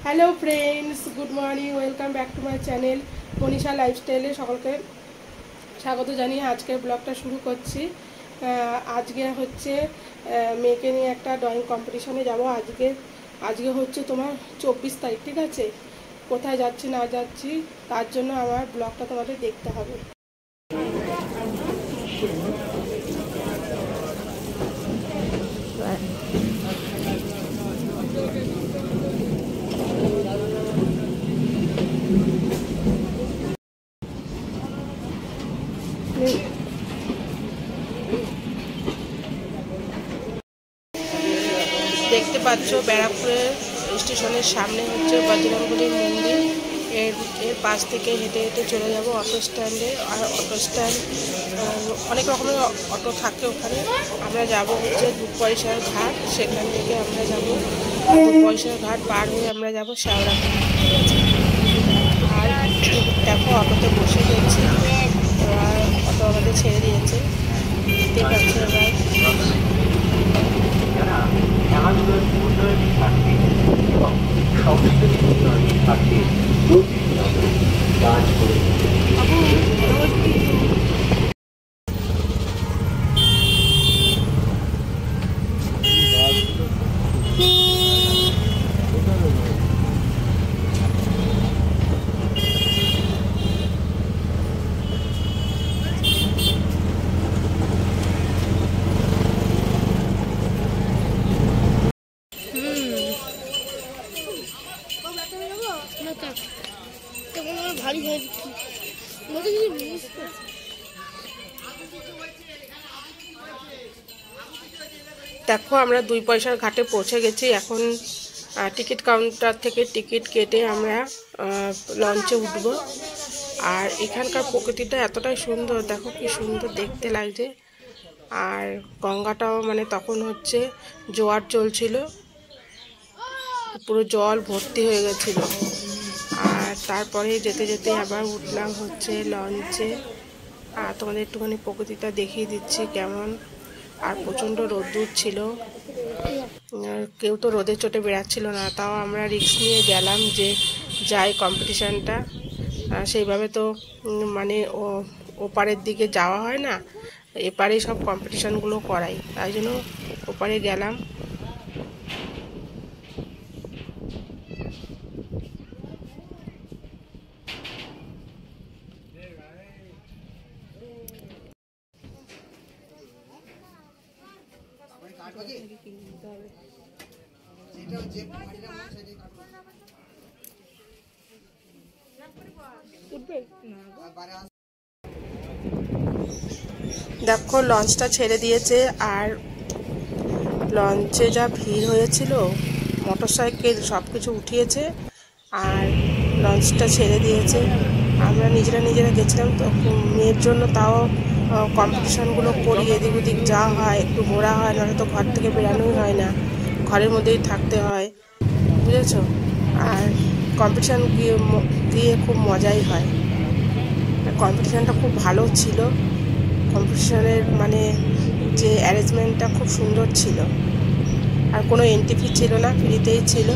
Hello friends, good morning, welcome back to my channel Manisha লাইফস্টাইলে সকলকে স্বাগত জানিয়ে আজকের ব্লগটা শুরু করছি। আজকে হচ্ছে মেয়েকে নিয়ে একটা ড্রয়িং কম্পিটিশনে যাব। আজকে হচ্ছে তোমার 24 তারিখ, ঠিক আছে? কোথায় যাচ্ছি না যাচ্ছি তার জন্য আমার ব্লগটা তোমাদের দেখতে হবে। দেখতে পাচ্ছ ব্যারাকপুরের স্টেশনের সামনে হচ্ছে বজরংবলীর মন্দির। এর পাশ থেকে হেঁটে হেঁটে চলে যাব অটো স্ট্যান্ডে। আর অটো স্ট্যান্ড অনেক রকমের অটো থাকে ওখানে। আমরা যাব হচ্ছে 2 পয়সার ঘাট, সেখান থেকে আমরা যাব 2 পয়সার ঘাট পার হয়ে আমরা যাব শেওড়াফুলি, ঠিক আছে? আর দেখো অটোতে বসে গেছি, এবার অটো আমাদের ছেড়ে দিয়েছে। দেখতে পাচ্ছি এবার উন্নয়নের স্বার্থে এবং সংস্কৃতির উন্নয়নের স্বার্থে কাজ করে। দেখো আমরা 2 পয়সার ঘাটে পৌঁছে গেছি। এখন টিকিট কাউন্টার থেকে টিকিট কেটে আমরা লঞ্চে উঠব। আর এখানকার প্রকৃতিটা এতটাই সুন্দর, দেখো কি সুন্দর দেখতে লাগছে। আর গঙ্গাটাও মানে তখন হচ্ছে জোয়ার চলছিল, পুরো জল ভর্তি হয়ে গেছিল। আর তারপরে যেতে যেতে আবার উঠলাম হচ্ছে লঞ্চে। আর তোমাদের একটুখানি প্রকৃতিটা দেখিয়ে দিচ্ছি কেমন। আর প্রচণ্ড রোদ্দুর ছিল, কেউ তো রোদে চোটে বেড়াচ্ছিল না, তাও আমরা রিস্ক নিয়ে গেলাম যে যাই কম্পিটিশানটা। সেইভাবে তো মানে ওপারের দিকে যাওয়া হয় না, এপারেই সব কম্পিটিশানগুলো করাই, তাই জন্য ওপারে গেলাম। দেখো লঞ্চটা ছেড়ে দিয়েছে। আর লঞ্চে যা ভিড় হয়েছিল, মোটরসাইকেল সব কিছু উঠিয়েছে আর লঞ্চটা ছেড়ে দিয়েছে। আমরা নিজেরা গেছিলাম তো মেয়ের জন্য, তাও কম্পিটিশানগুলো করি, এদিক ওদিক যাওয়া হয়, একটু ঘোরা হয়, নাহলে তো ঘর থেকে বেরানোই হয় না, ঘরের মধ্যেই থাকতে হয়, বুঝেছো? আর কম্পিটিশান গিয়ে খুব মজাই হয়। কম্পিটিশানটা খুব ভালো ছিল, কম্পিটিশানের মানে যে অ্যারেঞ্জমেন্টটা খুব সুন্দর ছিল। আর কোনো এন্ট্রি ফি ছিল না, ফ্রিতেই ছিল।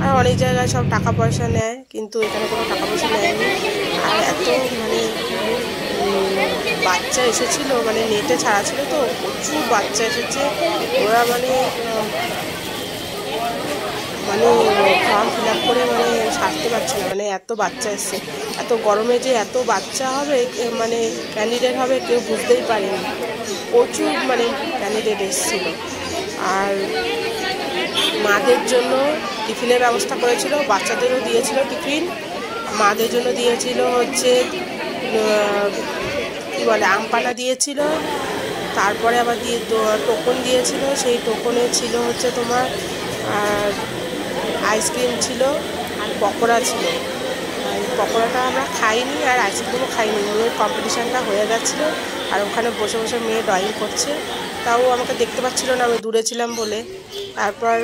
আর অনেক জায়গায় সব টাকা পয়সা নেয়, কিন্তু এখানে কোনো টাকা পয়সা নেয়নি। আর এত মানে বাচ্চা এসেছিল, মানে নেটে ছাড়া ছিল তো প্রচুর বাচ্চা এসেছে। ওরা মানে ফর্ম ফিল আপ করে মানে সারতে পারছে না, মানে এত বাচ্চা এসছে। এত গরমে যে এত বাচ্চা হবে, মানে ক্যান্ডিডেট হবে, কেউ বুঝতেই পারেনি। প্রচুর মানে ক্যান্ডিডেট এসেছিলো। আর মাদের জন্য টিফিনের ব্যবস্থা করেছিল, বাচ্চাদেরও দিয়েছিল টিফিন। মাদের জন্য দিয়েছিল হচ্ছে কী বলে আমপানা দিয়েছিল। তারপরে আবার টোকন দিয়েছিল, সেই টোকনে ছিল হচ্ছে তোমার আইসক্রিম ছিল আর পকোড়া ছিল। পকোড়াটা আমরা খাইনি আর আইসক্রিমও খাইনি, মেয়ের কম্পিটিশানটা হয়ে গেছিলো। আর ওখানে বসে বসে মেয়ে ড্রয়িং করছে, তাও আমাকে দেখতে পাচ্ছিল না, আমি দূরে ছিলাম বলে। তারপর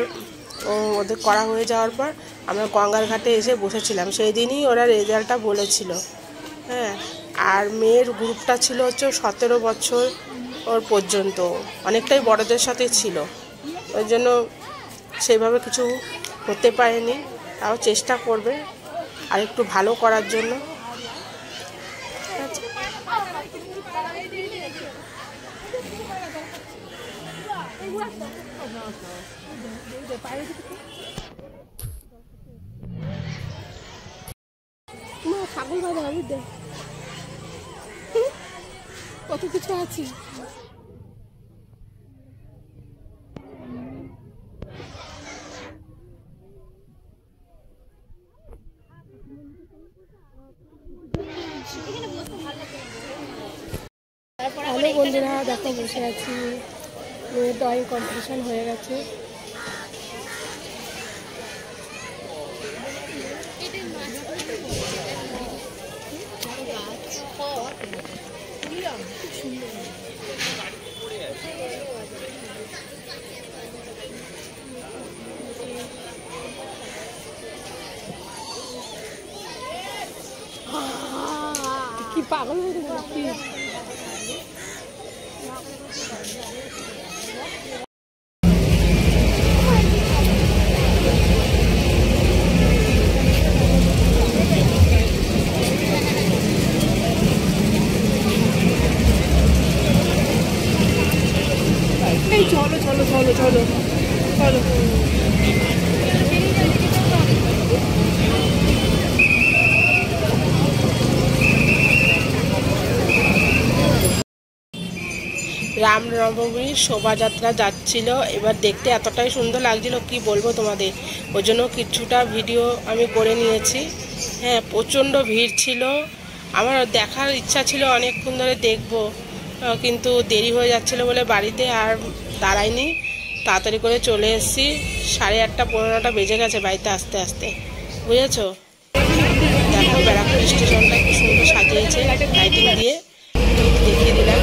ওদের করা হয়ে যাওয়ার পর আমরা গঙ্গার ঘাটে এসে বসেছিলাম। সেই দিনই ওরা রেজাল্টটা বলেছিল। হ্যাঁ, আর মেয়ের গ্রুপটা ছিল হচ্ছে 17 বছর ওর পর্যন্ত, অনেকটাই বড়দের সাথে ছিল, ওই জন্য সেইভাবে কিছু হতে পারেনি। তাও চেষ্টা করবে আর একটু ভালো করার জন্য। ঠিক আছে, ছাগল বাঁধা হবে, দেখ কত কিছু আছে। হ্যালো বন্ধুরা, দেখো বসে আছি, ড্রয়িং কম্পিটিশন হয়ে গেছে। কি পাগল হয়ে গেছে। এই চলো চলো চলো চলো চলো। রামনবমীর শোভাযাত্রা যাচ্ছিল, এবার দেখতে এতটাই সুন্দর লাগছিল কি বলবো তোমাদের, ওই জন্য কিছুটা ভিডিও আমি করে নিয়েছি। হ্যাঁ, প্রচণ্ড ভিড় ছিল, আমার দেখার ইচ্ছা ছিল অনেকক্ষণ ধরে দেখবো, কিন্তু দেরি হয়ে যাচ্ছিলো বলে বাড়িতে আর দাঁড়াইনি, তাড়াতাড়ি করে চলে এসেছি। 8:30 15টা বেজে গেছে বাড়িতে আসতে আসতে, বুঝেছো। দেখো ব্যারাকপুর স্টেশনটা কি সুন্দর সাজিয়েছে লাইটিং দিয়ে, দেখিয়ে দিলাম।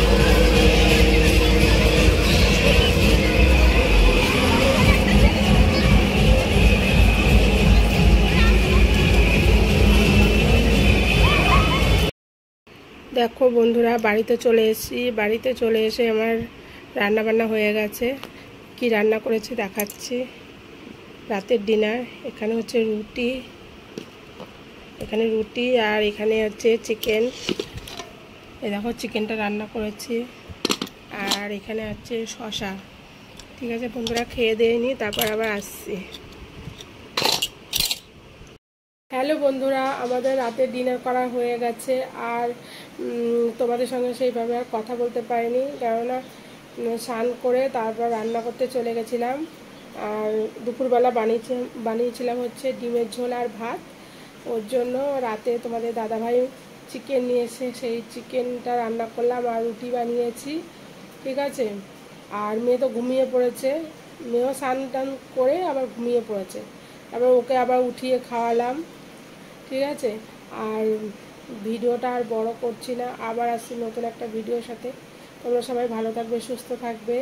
দেখো বন্ধুরা, বাড়িতে চলে এসেছি, বাড়িতে চলে এসে আমার রান্না বান্না হয়ে গেছে। কি রান্না করেছি দেখাচ্ছি। রাতের ডিনার, এখানে হচ্ছে রুটি, এখানে রুটি আর এখানে হচ্ছে চিকেন। এই দেখো চিকেনটা রান্না করেছি, আর এখানে হচ্ছে শসা। ঠিক আছে বন্ধুরা, খেয়ে দিয়ে নিই, তারপর আবার আসছি। হ্যালো বন্ধুরা, আমাদের রাতের ডিনার করা হয়ে গেছে, আর তোমাদের সঙ্গে সেইভাবে আর কথা বলতে পারিনি, কেননা স্নান করে তারপর রান্না করতে চলে গেছিলাম। আর দুপুরবেলা বানিয়েছিলাম হচ্ছে ডিমের ঝোল আর ভাত। ওর জন্য রাতে তোমাদের দাদাভাই চিকেন নিয়ে এসে সেই চিকেনটা রান্না করলাম, আর রুটি বানিয়েছি। ঠিক আছে, আর মেয়ে তো ঘুমিয়ে পড়েছে, মেয়েও স্নান টান করে আবার ঘুমিয়ে পড়েছে, তারপর ওকে আবার উঠিয়ে খাওয়ালাম। ঠিক আছে, আর ভিডিওটা আর বড় করছি না, আবার আসছি নতুন একটা ভিডিওর সাথে। তোমরা সবাই ভালো থাকবে, সুস্থ থাকবে,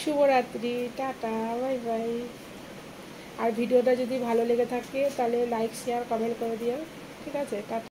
শুভরাত্রি, টাটা, বাই বাই। আর ভিডিওটা যদি ভালো লেগে থাকে তাহলে লাইক শেয়ার কমেন্ট করে দিও। ঠিক আছে, টাটা।